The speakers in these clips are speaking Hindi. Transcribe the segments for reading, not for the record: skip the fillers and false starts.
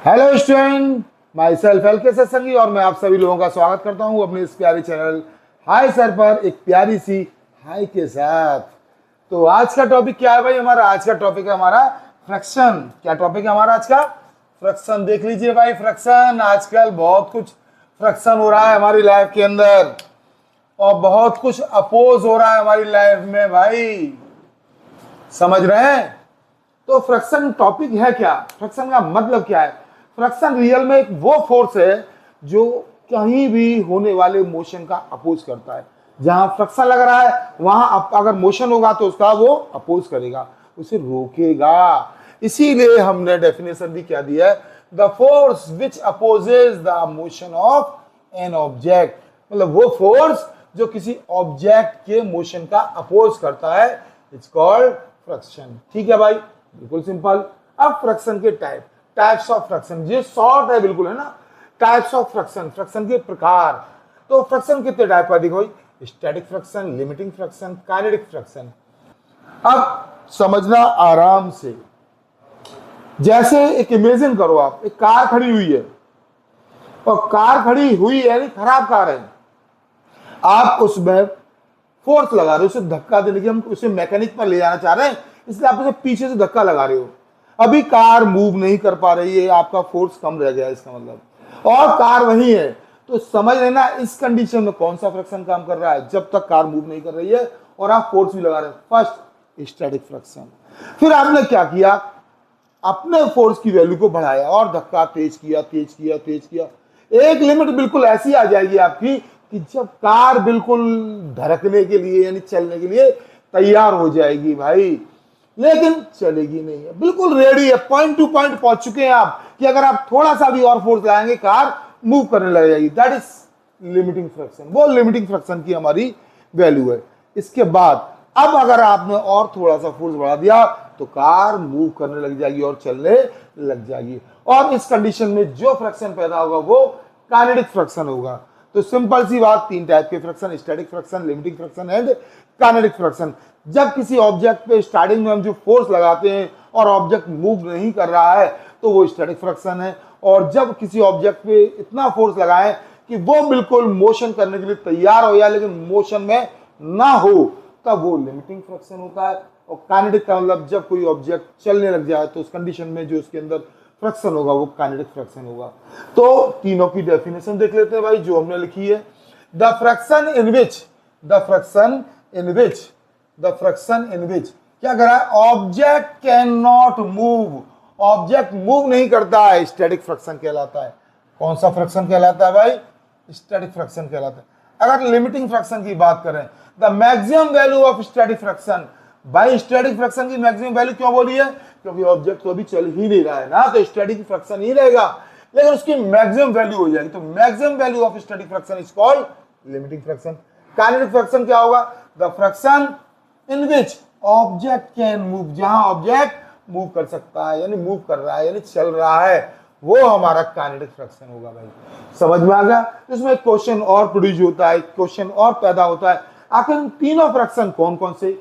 Hello student, my self L के सत्संगी और मैं आप सभी लोगों का स्वागत करता हूं अपने इस प्यारे चैनल हाय सर पर एक प्यारी सी हाय के साथ। तो आज का टॉपिक क्या है भाई? हमारा आज का टॉपिक है हमारा फ्रैक्शन। क्या टॉपिक है हमारा आज का? फ्रैक्शन। देख लीजिए भाई, फ्रैक्शन। आजकल बहुत कुछ फ्रैक्शन हो रहा है हमारी लाइफ के अंदर और बहुत कुछ अपोज हो रहा है हमारी लाइफ में भाई, समझ रहे हैं? तो फ्रैक्शन टॉपिक है क्या? फ्रैक्शन का मतलब क्या है? फ्रैक्शन रियल में एक वो फोर्स है जो कहीं भी होने वाले मोशन का अपोज करता है। जहां फ्रैक्शन लग रहा है वहां अगर मोशन होगा तो उसका वो अपोज करेगा, उसे रोकेगा। इसीलिए हमने डेफिनेशन भी क्या दिया है? The force which opposes the motion of an object. मतलब वो फोर्स जो किसी ऑब्जेक्ट के मोशन का अपोज करता है, इट्स कॉल्ड फ्रैक्शन। ठीक है भाई, बिल्कुल सिंपल। अब फ्रैक्शन के टाइप्स ऑफ फ्रैक्शन, ये शॉर्ट है बिल्कुल, है ना। टाइप्स ऑफ फ्रैक्शन, फ्रैक्शन के प्रकार। तो फ्रैक्शन कितने टाइप का? देखो, static fraction, limiting fraction, kinetic fraction. अब समझना आराम से। जैसे एक इमेजिन करो, आप एक कार खड़ी हुई है और कार खड़ी हुई यानी खराब कार है। आप उसमें फोर्स लगा रहे हो उसे धक्का देने की, हम उसे मैकेनिक पर ले जाना चाह रहे हैं, इसलिए आप उसे पीछे से धक्का लगा रहे हो। अभी कार मूव नहीं कर पा रही है, आपका फोर्स कम रह गया इसका मतलब, और कार वही है। तो समझ लेना इस कंडीशन में कौन सा फ्रैक्शन काम कर रहा है, जब तक कार मूव नहीं कर रही है और आप फोर्स भी लगा रहे हैं। First static fraction. फिर आपने क्या किया? अपने फोर्स की वैल्यू को बढ़ाया और धक्का तेज किया, तेज किया, तेज किया। एक लिमिट बिल्कुल ऐसी आ जाएगी आपकी कि जब कार बिल्कुल धड़कने के लिए यानी चलने के लिए तैयार हो जाएगी भाई, लेकिन चलेगी नहीं है, बिल्कुल रेडी है, पॉइंट टू पॉइंट पहुंच चुके हैं आप कि अगर आप थोड़ा सा भी और फोर्स लगाएंगे कार मूव करने लग जाएगी। That is limiting fraction. वो लिमिटिंग फ्रैक्शन की हमारी वैल्यू है। इसके बाद अब अगर आपने और थोड़ा सा फोर्स बढ़ा दिया तो कार मूव करने लग जाएगी और चलने लग जाएगी। और इस कंडीशन में जो फ्रैक्शन पैदा होगा वो काइनेटिक फ्रैक्शन होगा। तो सिंपल सी बात, तीन टाइप के fraction, static fraction, limiting fraction and kinetic fraction. जब किसी ऑब्जेक्ट पे स्टार्टिंग में हम जो फोर्स लगाते हैं और ऑब्जेक्ट मूव नहीं कर रहा है तो वो स्टैटिक फ्रैक्शन है। और जब किसी ऑब्जेक्ट पे इतना फोर्स लगाएं कि वो बिल्कुल मोशन करने के लिए तैयार हो जाए लेकिन मोशन में ना हो, तब वो लिमिटिंग फ्रैक्शन होता है। और काइनेटिक का मतलब जब कोई ऑब्जेक्ट चलने लग जाए तो उस कंडीशन में जो उसके अंदर फ्रैक्शन होगा वो काइनेटिक फ्रैक्शन होगा। तो तीनों की डेफिनेशन देख लेते हैं भाई जो हमने लिखी है। द फ्रैक्शन इन विच क्या कर रहा है? Object can not move, object move नहीं करता है, स्टैटिक फ्रैक्शन कहलाता है। कौन सा फ्रैक्शन कहलाता है भाई? स्टैटिक फ्रैक्शन कहलाता है। अगर लिमिटिंग फ्रैक्शन की बात करें, the maximum value of static fraction. भाई स्टैटिक फ्रैक्शन की मैक्सिमम वैल्यू क्यों बोली है? क्योंकि ऑब्जेक्ट तो अभी चल ही नहीं रहा है ना, तो स्टैटिक फ्रैक्शन ही रहेगा, लेकिन उसकी मैक्सिमम वैल्यू हो जाएगी। तो maximum value of static fraction is called limiting fraction. Kinetic fraction क्या होगा? The fraction in which object can move, जहां ऑब्जेक्ट मूव कर सकता है यानी मूव कर रहा है यानी चल रहा है, वो हमारा काइनेटिक फ्रैक्शन होगा भाई। समझ में आ गया? इसमें क्वेश्चन और प्रोड्यूस होता है, क्वेश्चन और पैदा होता है। आखिर तीनों फ्रैक्शन कौन कौन से?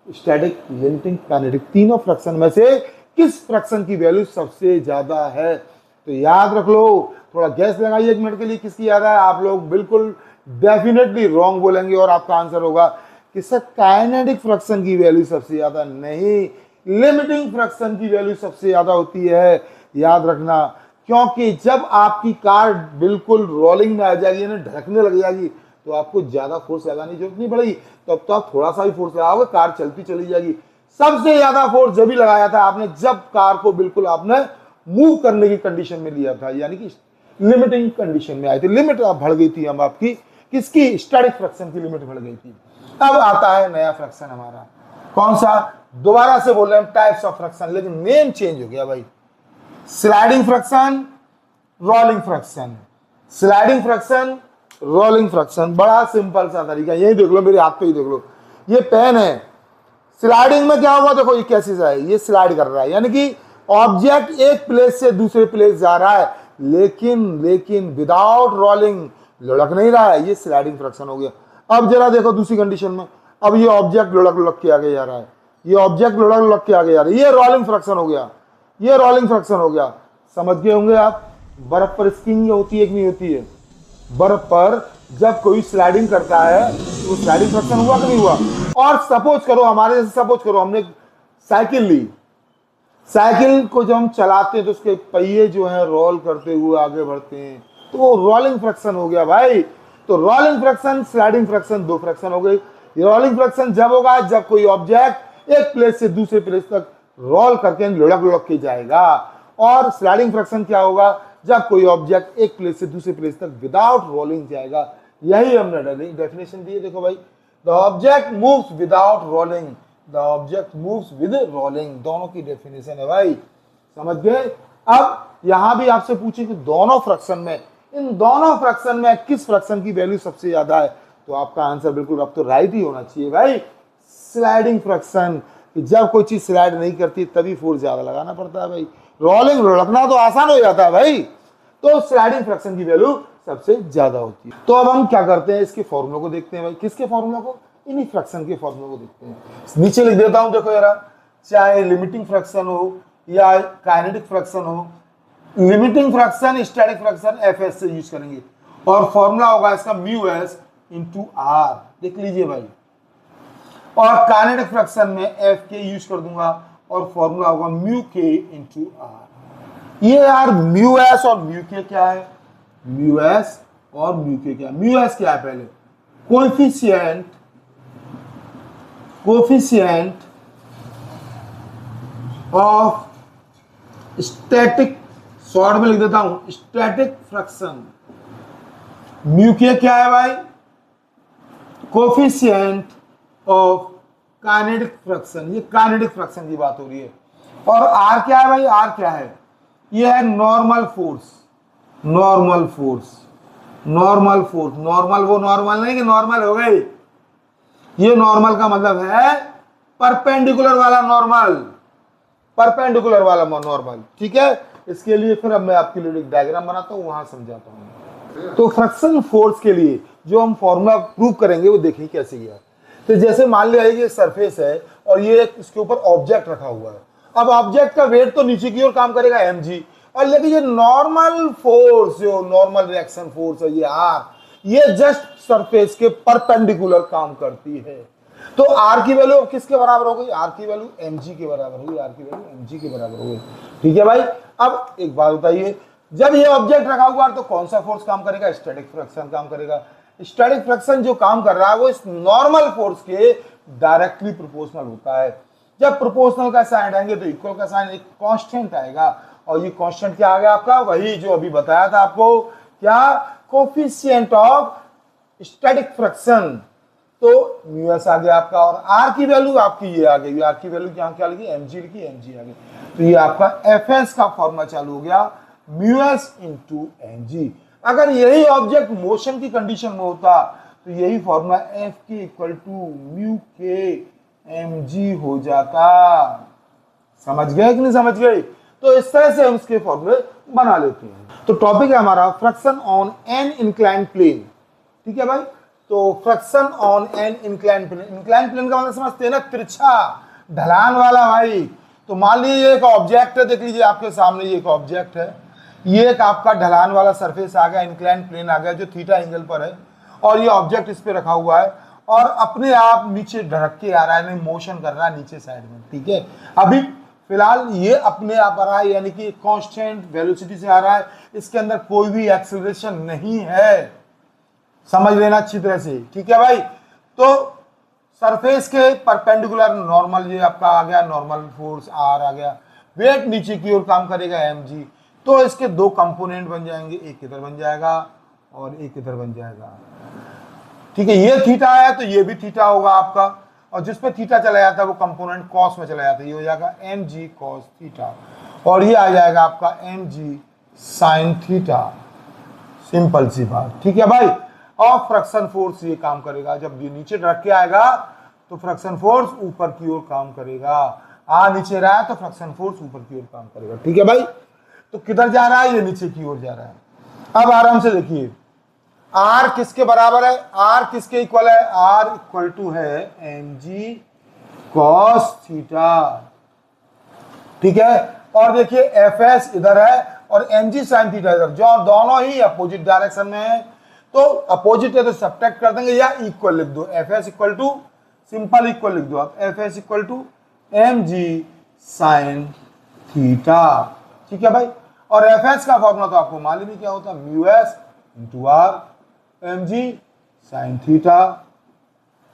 स्टैटिक, लिमिटिंग, काइनेटिक, तीनों फ्रैक्शन में से किस फ्रैक्शन की वैल्यू सबसे ज्यादा है? तो याद रख लो, थोड़ा गैस लगाइए एक मिनट के लिए, किसकी ज्यादा है? आप लोग बिल्कुल डेफिनेटली रॉन्ग बोलेंगे और आपका आंसर होगा कि सर काइनेटिक फ्रैक्शन की वैल्यू सबसे ज्यादा नहीं, लिमिटिंग फ्रैक्शन की वैल्यू सबसे ज्यादा होती है। याद रखना, क्योंकि जब आपकी कार बिल्कुल रोलिंग में आ जाएगी यानी ढकने लग जाएगी तो आपको ज्यादा फोर्स लगाने की जरूरत नहीं पड़ेगी, तब तो आप थोड़ा सा भी फोर्स लगाओगे कार चलती चली जाएगी। सबसे ज्यादा फोर्स जब भी लगाया था आपने जब कार को बिल्कुल आपने मूव करने की कंडीशन में लिया था, यानी कि लिमिटिंग कंडीशन में आए थे। लिमिट बढ़ गई थी हम आपकी, किसकी? स्टैटिक फ्रैक्शन की लिमिट बढ़ गई थी। अब आता है नया फ्रैक्शन हमारा, कौन सा? दोबारा से बोल रहे हैं टाइप्स ऑफ फ्रैक्शन, लेकिन नेम चेंज हो गया भाई। Sliding fraction, rolling fraction. Sliding fraction, rolling fraction, बड़ा सिंपल सा तरीका, यही देख लो, मेरे हाथ पे ही देख लो, ये पेन है। स्लाइडिंग में क्या हुआ? देखो ये कैसे है, ये स्लाइड कर रहा है यानी कि ऑब्जेक्ट एक प्लेस से दूसरे प्लेस जा रहा है, लेकिन विदाउट रोलिंग, लुढ़क नहीं रहा है, ये स्लाइडिंग फ्रैक्शन हो गया। अब जरा देखो दूसरी कंडीशन में, अब ये ऑब्जेक्ट लुढ़क के आगे जा रहा है, ये ऑब्जेक्ट लुढ़क के आगे जा रहा है, ये रोलिंग फ्रैक्शन हो गया, ये रोलिंग फ्रैक्शन हो गया। समझ गए होंगे आप। बर्फ पर स्कीइंग होती है कि नहीं होती है? बर्फ पर जब कोई स्लाइडिंग करता है तो वो स्लाइडिंग फ्रैक्शन हुआ कि नहीं हुआ? और सपोज करो हमारे जैसे, सपोज करो हमने साइकिल ली, साइकिल को जब हम चलाते हैं तो उसके पहिए जो है रोल करते हुए आगे बढ़ते हैं, तो वो रोलिंग फ्रैक्शन हो गया भाई। तो रोलिंग फ्रैक्शन, स्लाइडिंग फ्रैक्शन, दो फ्रैक्शन हो गई। रोलिंग फ्रैक्शन जब होगा जब कोई ऑब्जेक्ट एक प्लेस से दूसरे प्लेस तक रोल करके लुढ़क लुढ़क के जाएगा। और स्लाइडिंग फ्रैक्शन क्या होगा? जब कोई ऑब्जेक्ट एक प्लेस से दूसरे प्लेस तक विदाउट रोलिंग जाएगा। यही हमने डेफिनेशन दी है, देखो भाई, the object moves without rolling, the object moves with rolling, दोनों की डेफिनेशन है भाई, समझ गए। अब यहां भी आपसे पूछे कि दोनों फ्रैक्शन में, इन दोनों फ्रैक्शन में किस फ्रैक्शन की वैल्यू सबसे ज्यादा है, तो आपका आंसर बिल्कुल अब तो राइट ही होना चाहिए भाई, स्लाइडिंग फ्रैक्शन। जब कोई चीज स्लाइड नहीं करती तभी फोर्स ज्यादा लगाना पड़ता है भाई, रोलिंग लुढ़कना तो आसान हो जाता है भाई, तो स्लाइडिंग फ्रैक्शन की वैल्यू सबसे ज्यादा होती है। तो अब हम क्या करते हैं, इसके फॉर्मूले को देखते हैं भाई। किसके फॉर्मूले को? इन्हीं फ्रैक्शन के फॉर्मूले को देखते हैं। नीचे लिख देता हूं, देखो यार, चाहे लिमिटिंग फ्रैक्शन हो या काइनेटिक फ्रैक्शन हो, limiting fraction static fraction FS से यूज करेंगे और फॉर्मूला होगा इसका म्यू एस इंटू आर, देख लीजिए भाई। और काइनेटिक फ्रैक्शन में एफ के यूज कर दूंगा और फॉर्मूला होगा म्यू के इंटू आर। ये यार म्यू एस और म्यू के क्या है? म्यू एस और म्यू के क्या? म्यू एस क्या है? पहले कोएफिशिएंट ऑफ स्टैटिक, शॉर्ट में लिख देता हूं स्टैटिक फ्रैक्शन। म्यू के क्या है भाई? कोएफिशिएंट ऑफ काइनेटिक फ्रैक्शन, ये काइनेटिक फ्रैक्शन की बात हो रही है। और आर क्या है भाई? आर क्या है? ये है normal force, normal force, normal force. Normal वो नॉर्मल नहीं कि नॉर्मल हो गई, ये नॉर्मल का मतलब है परपेंडिकुलर वाला नॉर्मल, परपेंडिकुलर वाला नॉर्मल, ठीक है। इसके लिए फिर अब मैं आपके लिए एक डायग्राम बनाता हूं, वहां समझाता हूं। तो फ्रैक्शन फोर्स के लिए जो हम फॉर्मूला प्रूव करेंगे वो देखिए कैसे किया। तो जैसे मान लिया ये सरफेस है और ये इसके ऊपर ऑब्जेक्ट रखा हुआ है। अब ऑब्जेक्ट का वेट तो नीचे की ओर काम करेगा mg, और लेकिन ये नॉर्मल फोर्स, जो नॉर्मल रिएक्शन फोर्स है ये r, ये जस्ट सरफेस के परपेंडिकुलर काम करती है। तो r की वैल्यू किसके बराबर हो गई? r की वैल्यू mg के बराबर होगी, r की वैल्यू mg के बराबर हो गई, ठीक है भाई। अब एक बात बताइए, जब ये ऑब्जेक्ट रखा हुआ है तो कौन सा फोर्स काम करेगा? स्टैटिक फ्रैक्शन काम करेगा। स्टैटिक फ्रैक्शन जो काम कर रहा है वो इस नॉर्मल फोर्स के डायरेक्टली प्रोपोर्शनल होता है। जब प्रोपोर्शनल का साइन आएंगे तो इक्वल का साइन, एक कांस्टेंट आएगा, और ये कांस्टेंट क्या आ गया आपका? वही जो अभी बताया था आपको, क्या? Coefficient of static fraction. तो म्यू एस आ गया आपका, और आर की वैल्यू आपकी ये आ गई, आर की वैल्यू क्या लिखी? mg लिखी, mg आ गई। तो ये आपका एफएस का फॉर्मूला चालू हो गया, म्यू एस इंटू mg। अगर यही ऑब्जेक्ट मोशन की कंडीशन में होता तो यही फॉर्मूला एफ के इक्वल टू म्यू के mg हो जाता। समझ गए कि नहीं समझ गए? तो इस तरह से हम इसके फॉर्मूले बना लेते हैं। तो टॉपिक है हमारा friction on an inclined plane, ठीक है भाई। तो friction on an inclined plane, inclined plane का मतलब समझते हैं ना, तिरछा ढलान वाला भाई। तो मान लीजिए एक ऑब्जेक्ट है, देख लीजिए आपके सामने ये एक ऑब्जेक्ट है, ये एक आपका ढलान वाला सरफेस आ गया, इंक्लाइंड प्लेन आ गया जो थीटा एंगल पर है, और ये ऑब्जेक्ट इस पे रखा हुआ है और अपने आप नीचे ढड़क के आ रहा है, मोशन कर रहा है नीचे साइड में, ठीक है। अभी फिलहाल ये अपने आप आ रहा है, यानी कि कांस्टेंट वेलोसिटी से आ रहा है, इसके अंदर कोई भी एक्सेलरेशन नहीं है, समझ लेना अच्छी तरह से, ठीक है भाई। तो सरफेस के परपेंडिकुलर नॉर्मल ये आपका आ गया, नॉर्मल फोर्स आर आ गया, वेट नीचे की ओर काम करेगा mg। तो इसके दो कंपोनेंट बन जाएंगे, एक इधर बन जाएगा और एक इधर बन जाएगा, ठीक है। ये थीटा है तो ये भी थीटा होगा आपका, और जिसपे थीटा चला जाता है वो कंपोनेंट कॉस में चला जाता है, ये हो जाएगा mg cos थीटा, और ये आ जाएगा आपका mg sin थीटा, सिंपल सी बात, ठीक है भाई। और फ्रैक्शन फोर्स ये काम करेगा, जब ये नीचे रख के आएगा तो फ्रैक्शन फोर्स ऊपर की ओर काम करेगा, नीचे रहा है तो फ्रैक्शन फोर्स ऊपर की ओर काम करेगा, ठीक है भाई। तो किधर जा रहा है? ये नीचे की ओर जा रहा है। अब आराम से देखिए, आर किसके बराबर है? आर किसके इक्वल है? आर इक्वल टू है mg cos थीटा, ठीक है। और देखिए एफ एस इधर है और mg sin थीटा इधर, जो दोनों ही अपोजिट डायरेक्शन में है तो अपोजिट है तो सब्ट्रैक्ट कर देंगे या इक्वल लिख दो। F S equal to simple equal लिख दो आप, F S equal to mg sin theta. ठीक है भाई, और एफ एस का फॉर्मूला तो आपको मालूम ही क्या होता है, mu S into R, mg sin theta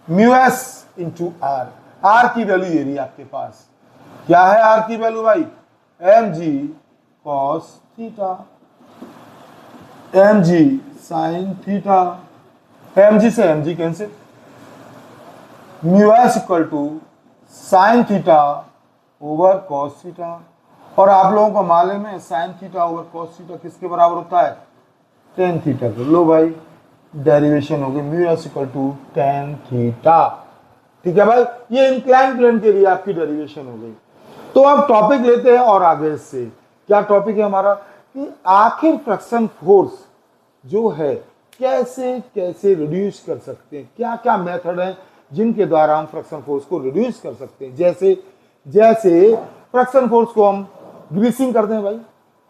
mu S into R. R की वैल्यू ये रही आपके पास, क्या है आर की वैल्यू भाई, mg cos theta, mg sin theta, mg से mg cancel, mu S equal to sine theta over cos theta. और आप लोगों को मालूम है sine theta over cos theta किसके बराबर होता है, टेन थीटा के। लो भाई डेरिवेशन हो गई, mu S equal to tan theta. ठीक है भाई, ये इंक्लाइन प्लेन के लिए आपकी डेरिवेशन हो गई। तो अब टॉपिक लेते हैं और आगे से क्या टॉपिक है हमारा, कि आखिर फ्रिक्शन फोर्स जो है कैसे कैसे रिड्यूस कर सकते हैं, क्या क्या मेथड है जिनके द्वारा हम फ्रिक्शन फोर्स को रिड्यूस कर सकते हैं। जैसे जैसे फ्रिक्शन फोर्स को हम ग्रीसिंग करते हैं भाई,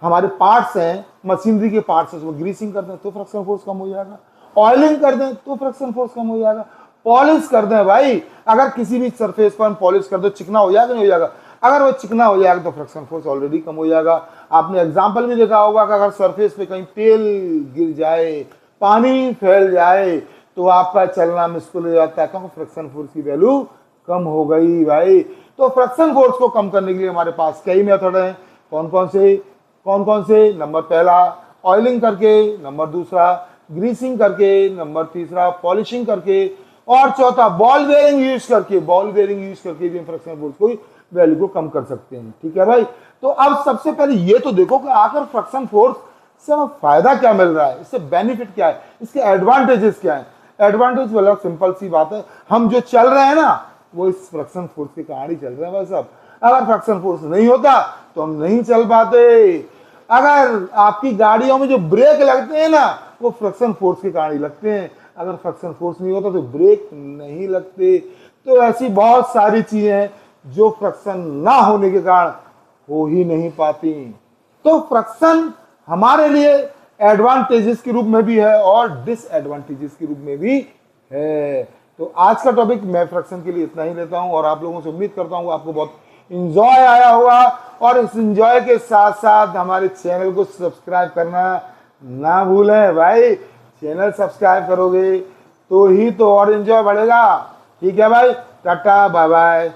हमारे पार्ट्स हैं मशीनरी के पार्ट्स हैं, उसको ग्रीसिंग कर दें तो फ्रिक्शन फोर्स कम हो जाएगा, ऑयलिंग कर दें तो फ्रिक्शन फोर्स कम हो जाएगा, पॉलिश कर दें भाई, अगर किसी भी सरफेस पर हम पॉलिश कर दो चिकना हो जाएगा नहीं हो जाएगा, अगर वो चिकना हो जाएगा तो फ्रिक्शन फोर्स ऑलरेडी कम हो जाएगा। आपने एग्जांपल भी देखा होगा कि अगर सरफेस पे कहीं तेल गिर जाए, पानी फैल जाए तो आपका चलना मुश्किल हो जाता है, क्योंकि फ्रिक्शन फोर्स की वैल्यू कम हो गई भाई। तो फ्रिक्शन फोर्स को कम करने के लिए हमारे पास कई मेथड हैं, कौन कौन से, नंबर पहला ऑयलिंग करके, नंबर दूसरा ग्रीसिंग करके, नंबर तीसरा पॉलिशिंग करके, और चौथा बॉल बेयरिंग यूज करके। बॉल बेयरिंग यूज करके भी हम फ्रिक्शन फोर्स को वैल्यू को कम कर सकते हैं। ठीक है भाई, तो अब सबसे पहले ये तो देखो कि आखिर फ्रिक्शन फोर्स से हमें फायदा क्या मिल रहा है, इससे बेनिफिट क्या है, इसके एडवांटेजेस क्या है। एडवांटेज वाला सिंपल सी बात है, हम जो चल रहे हैं ना वो इस फ्रिक्शन फोर्स के कारण ही चल रहे हैं भाई साहब। अगर फ्रिक्शन फोर्स नहीं होता तो हम नहीं चल पाते। अगर आपकी गाड़ियों में जो ब्रेक लगते हैं ना वो फ्रिक्शन फोर्स के कारण ही लगते हैं, अगर फ्रिक्शन फोर्स नहीं होता तो ब्रेक नहीं लगते। तो ऐसी बहुत सारी चीजें हैं जो फ्रिक्शन ना होने के कारण हो ही नहीं पाती। तो फ्रिक्शन हमारे लिए एडवांटेजेस के रूप में भी है और डिसएडवांटेजेस के रूप में भी है। तो आज का टॉपिक मैं फ्रिक्शन के लिए इतना ही लेता हूं और आप लोगों से उम्मीद करता हूं आपको बहुत इंजॉय आया होगा, और इस इंजॉय के साथ साथ हमारे चैनल को सब्सक्राइब करना ना भूलें भाई। चैनल सब्सक्राइब करोगे तो ही तो और इंजॉय बढ़ेगा। ठीक है भाई, टाटा बाय बाय।